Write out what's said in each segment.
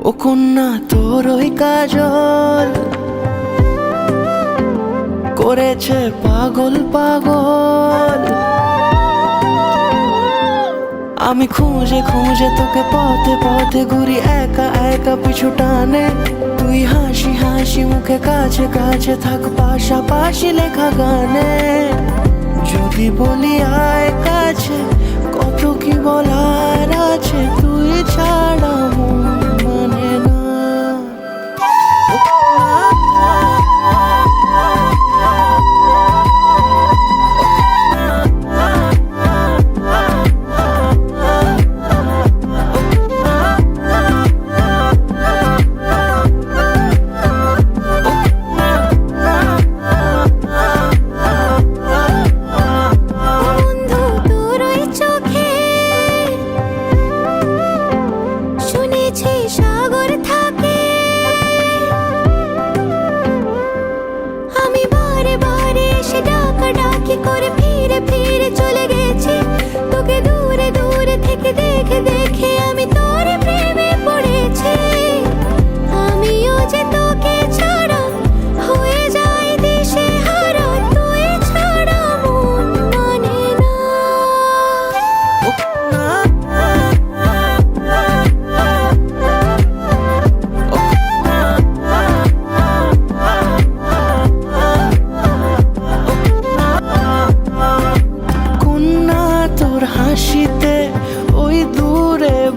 ও কন্যা তোর ওই কাজল করেছে পাগল পাগল। আমি খুঁজে খুঁজে তোকে পথে পথে ঘুরি একা একা পিছু টানে। তুই হাসি হাসি মুখে কাছে কাছে থাক পাশাপাশি লেখা গানে। যদি বলি আয় কাছে কত কি বলার আছে, তুই ছাড়া মন মানে না।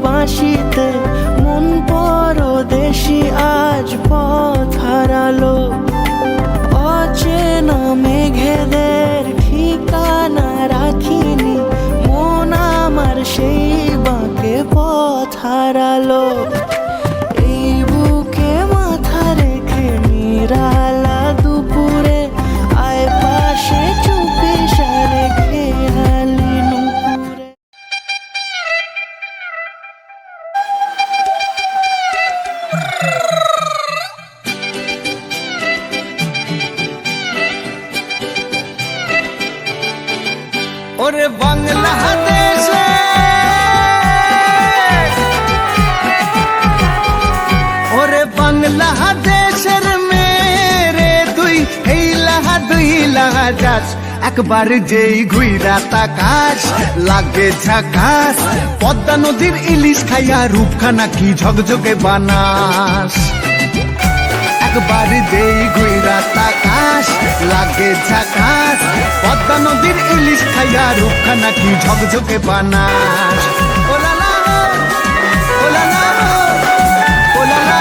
বাঁশিতে মন পরদেশি আজ পথ হারালো। অচেনা মেঘেদের ঠিকানা রাখিনি, মন আমার সেই বাঁকে পথ হারালো। এই বুকে মাথা রেখে নিরালা দুপুরে আয় পাশে চুপি সারে খেয়ালি ওরে বাংলাদেশে ওরে বাংলাদেশের মেরে তুই দুই লাহা যাস। একবার যেই ঘুইরা তাকাস লাগে ঝাকাস। পদ্মা নদীর ইলিশ খাইয়া রূপখানা কি ঝকঝকে বানাস। একবার যেই ঘুইরা তাকাস লাগে ঝাকাস। পদ্মা নদীর ইলিশ খাইয়া রূপখানা কি ঝকঝকে বানাস। ওলালা ওলালা ওলালা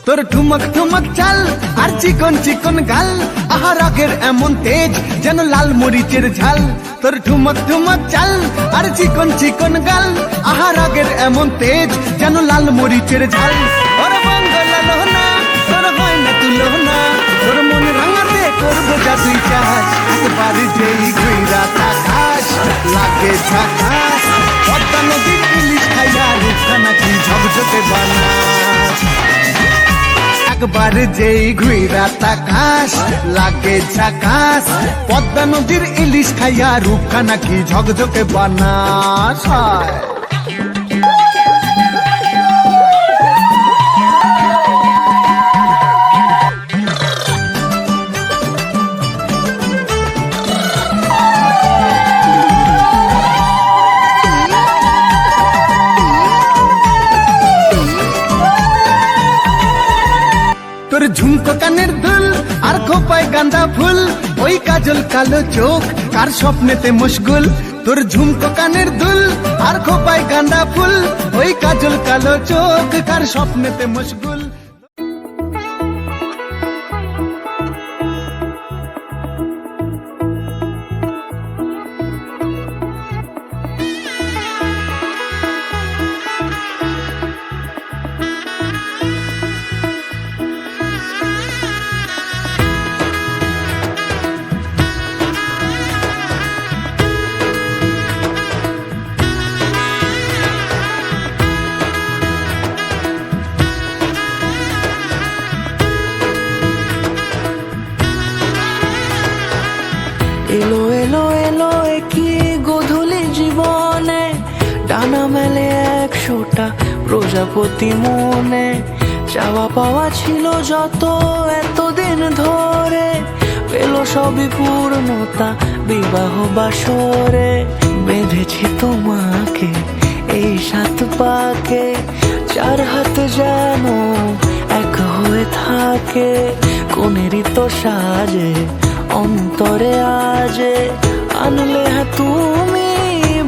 তোর ঠুমক ঠুমক চাল আর চিকন চিকন গাল। আহা রাগের এমন তেজ যেন লাল মরিচের ঝাল। তোর ঠুমক ঠুমক চাল আর চিকন চিকন গাল। আহা রাগের এমন তেজ যেন লাল মরিচের ঝাল। তোর বাংলা লোহনা তোর হয় না তুলনা। তোর মন রাঙাতে করবো যা তুই চাস। একবার যেই ঘুইরা তাকাস লাগে ঝাকাস। পদ্মা নদীর ইলিশ খাইয়া রূপখানা কি ঝকঝকে বানাস। একবার যেই ঘুইরা তাকাস লাগে ঝাকাস। পদ্মা নদীর ইলিশ খাইয়া রূপখানা কি ঝকঝকে বানাস। তোর ঝুমকো কানের দুল আর খোপায় গাঁদা ফুল। ওই কাজল কালো চোখ কার স্বপ্নেতে মশগুল। তোর ঝুমকো কানের দুল আর খোপায় গাঁদা ফুল। ওই কাজল কালো চোখ কার স্বপ্নেতে মশগুল। প্রজাপতি মনে চাওয়া পাওয়া ছিল যত এতদিন ধরে, পেল সবই পূর্ণতা বিবাহ বাসরে। বেঁধেছি তোমাকে এই 7 পাকে, 4 হাত যেন এক হয়ে থাকে। কোনেরই তো সাজে অন্তরে আজে আনলে তুমি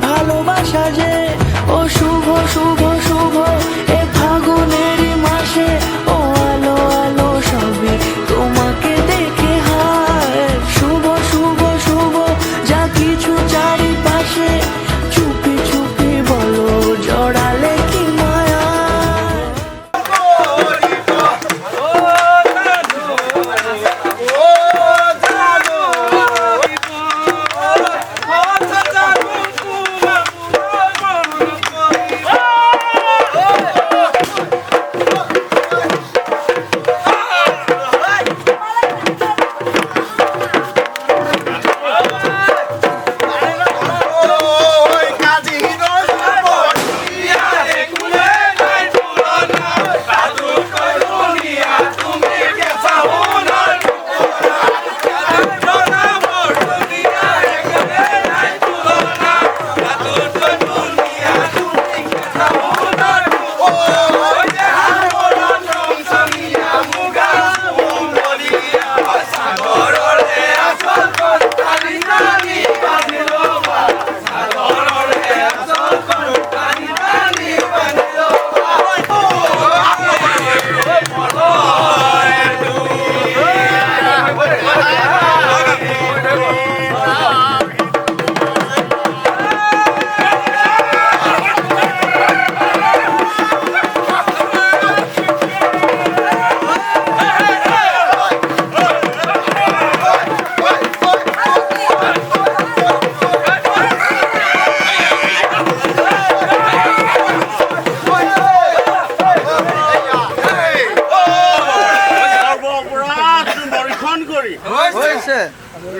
ভালোবাসা যে। ও শুভ শুভ শুভ এ ফাগুনেরই মাসে, ও আলো আলো সবই তোমাকে দেখে হায়। শুভ শুভ শুভ যা কিছু চারিপাশে, চুপি চুপি বলো জড়ালে কি মায়া।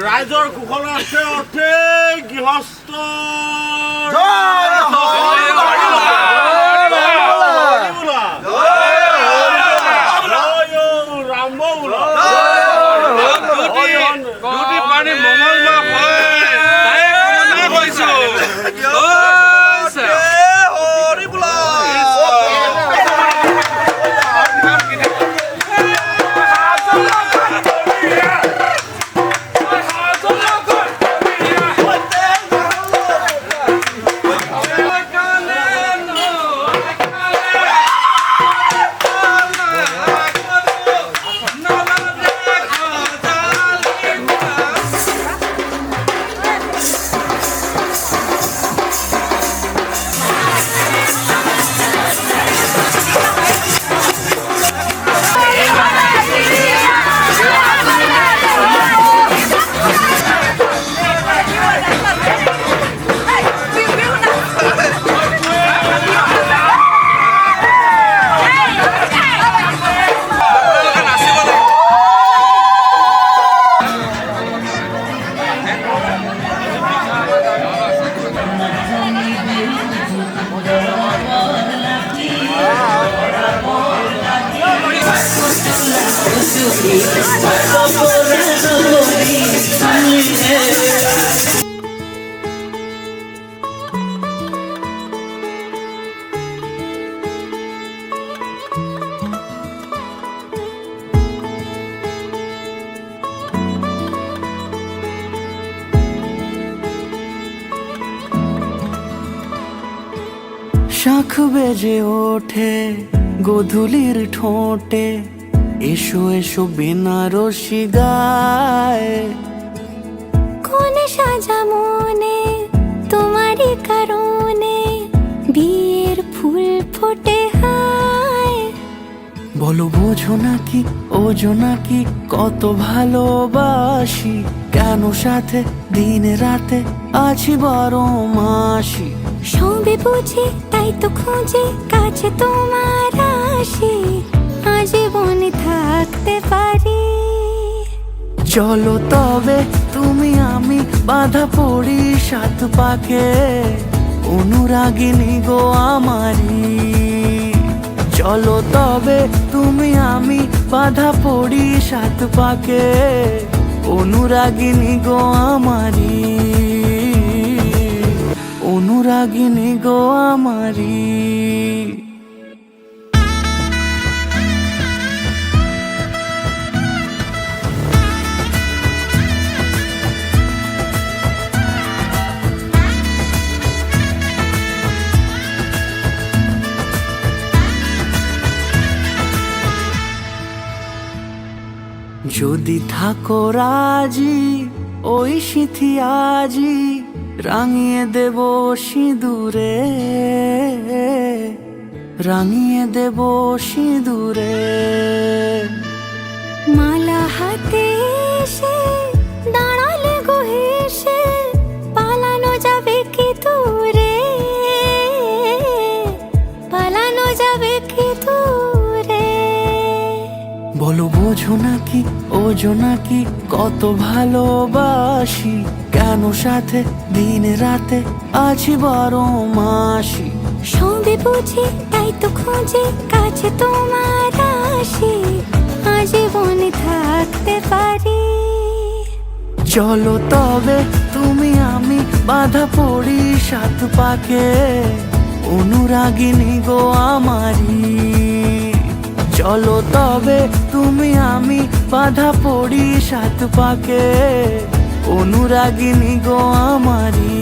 রাইজৰ কুশলাৰ্থে অৰ্থে গৃহস্থ শাঁখ বেজে ওঠে গোধূলির ঠোঁটে, এসো এসো বেনারসি গায়। কোন সাজা মনে তোমারই কারণে, বিয়ের ফুল ফোটে হায়। বলো বোঝো নাকি ওজো নাকি কত ভালোবাসি, কেন সাথে দিন রাতে আছি 12 মাসি। সবে বুঝি তাই তো খুঁজে কাছে তোমার আসি, আজীবনে থাকতে পারি। চলো তবে তুমি আমি বাঁধা পড়ি 7 পাকে, অনুরাগিনী গো আমারি। চলো তবে তুমি আমি বাধা পড়ি সাত পাকে, অনুরাগিনী গো আমারি, অনুরাগিনী গো আমারি। যদি থাকো রাজি ওই সিঁথি আজি রাঙিয়ে দেব সিঁদুরে, রাঙিয়ে দেব সিঁদুরে। মালা হাতে এসে দাঁড়ালে গো হেসে, পালানো যাবে কি দূরে, পালানো যাবে কি দূরে। বলো বোঝো নাকি ওজো নাকি কত ভালোবাসি, কেন সাথে দিন রাতে আছি 12 মাসি। সবে বুঝি তাই তো খোঁজে কাছে তোমার আসি, আজীবনে থাকতে পারি। চলো তবে তুমি আমি বাধা পড়ি সাত পাকে, অনুরাগিনী গো আমারি। চলো তবে তুমি আমি বাধা পড়ি সাত পাকে, অনুরাগিনী গো আমারি,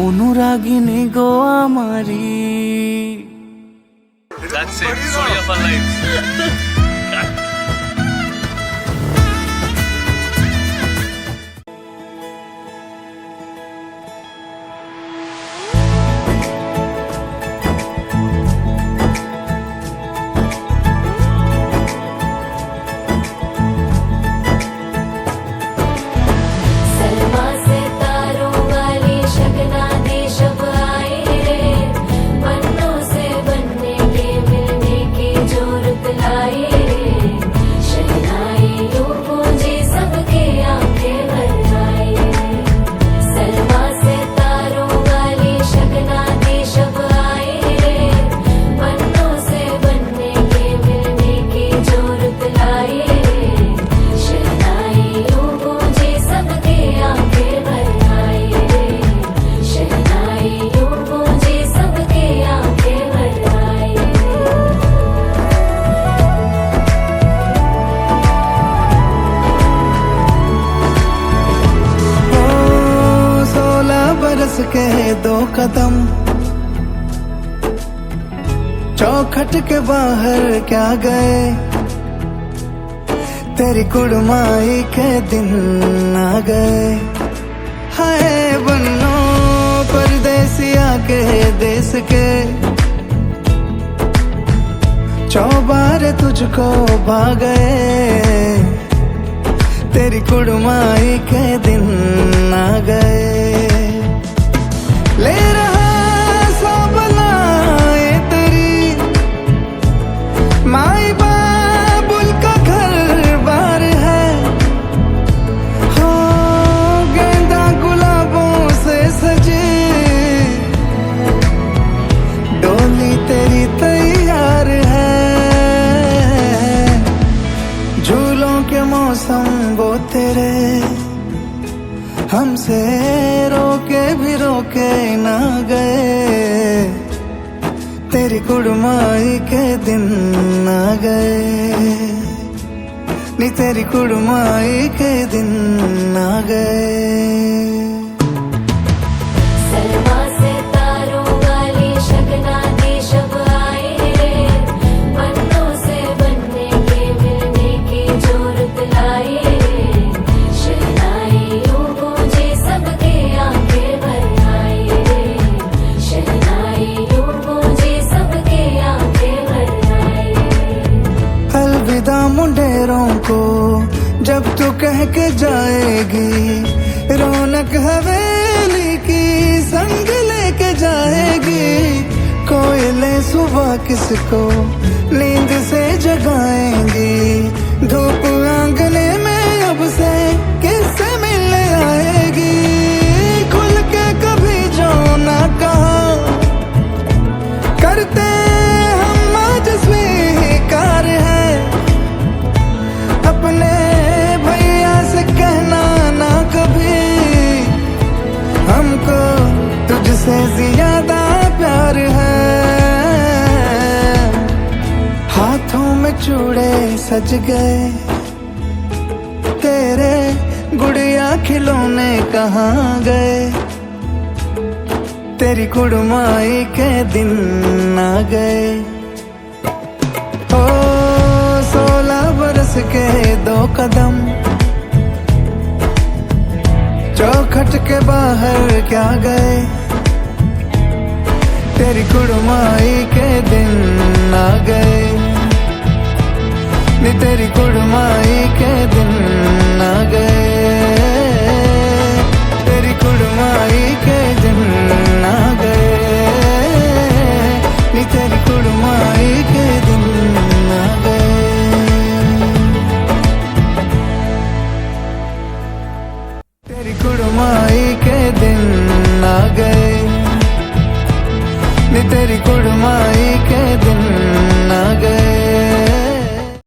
অনুরাগিনী গো আমারি। That's it. Story of our lives. Salma से तारों वाली शगना दे शब आए रे, पन्नों से बनने के मिलने की जोरत लाई रे। शहनाई यूं गूंजी सबके आंखें भर आई रे। सलमा से तारों वाली शगना दे शब आए रे, पन्नों से बनने के मिलने की जोरत लाई रे। शहनाई यूं गूंजी सबके आंखें भर आई रे। शहनाई यूं गूंजी सबके आंखें भर आई रे। ओ 16 बरस के 2 कदम, चौखट के बाहर क्या गए, तेरी कुड़माई के दिन आ गए। हाय बन्नो परदेसिया के देश के, चौबारे तुझको भा गए, तेरी कुड़माई के दिन आ गए। ले रहा सब लाए तेरी माई बाबुल का घर बार है, हो गेंदा गुलाबों से सजी डोली तेरी तैयार है। झूलों के मौसम वो तेरे, हमसे रोके भी रोके ना गए, तेरी कुड़माई के दिन आ गए, नी तेरी कुड़माई के दिन आ गए। सलमा से तारों वाली शगना दे शब आए रे, पन्नों से बनने के मिलने की जोरत लाई रे। शहनाई यूं गूंजी सबके आंखें भर आई रे। शहनाई यूं गूंजी सबके आंखें भर आई रे। अलविदा मुंडेरों को जब तू कह के जाएगी, रौनक हवेली की संग लेके जाएगी। कोयले सुबह किसको नींद से जगाएंगी, धूप आंगने में अब से किससे मिलने आएगी। खुल के कभी जो ना कहा करते जूड़े सज गए, तेरे गुड़िया खिलौने कहाँ गए, तेरी कुड़माई के दिन आ गए। ओ 16 बरस के 2 कदम, चौखट के बाहर क्या गए, तेरी कुड़माई के दिन आ गए, नी तेरी कुड़माई के दिन